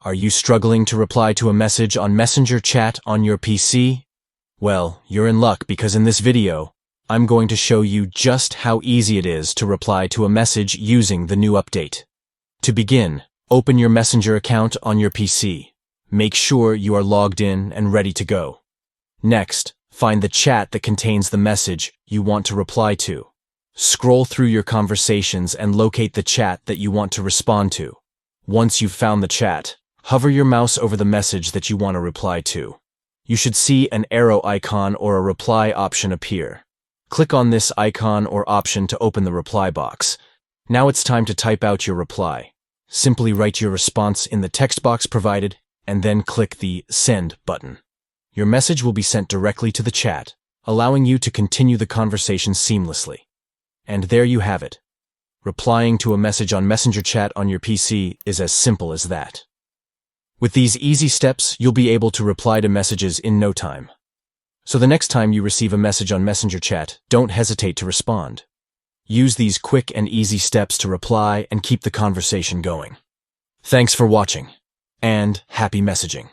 Are you struggling to reply to a message on Messenger chat on your PC? Well, you're in luck because in this video, I'm going to show you just how easy it is to reply to a message using the new update. To begin, open your Messenger account on your PC. Make sure you are logged in and ready to go. Next, find the chat that contains the message you want to reply to. Scroll through your conversations and locate the chat that you want to respond to. Once you've found the chat, hover your mouse over the message that you want to reply to. You should see an arrow icon or a reply option appear. Click on this icon or option to open the reply box. Now it's time to type out your reply. Simply write your response in the text box provided and then click the Send button. Your message will be sent directly to the chat, allowing you to continue the conversation seamlessly. And there you have it. Replying to a message on Messenger chat on your PC is as simple as that. With these easy steps, you'll be able to reply to messages in no time. So the next time you receive a message on Messenger chat, don't hesitate to respond. Use these quick and easy steps to reply and keep the conversation going. Thanks for watching, and happy messaging.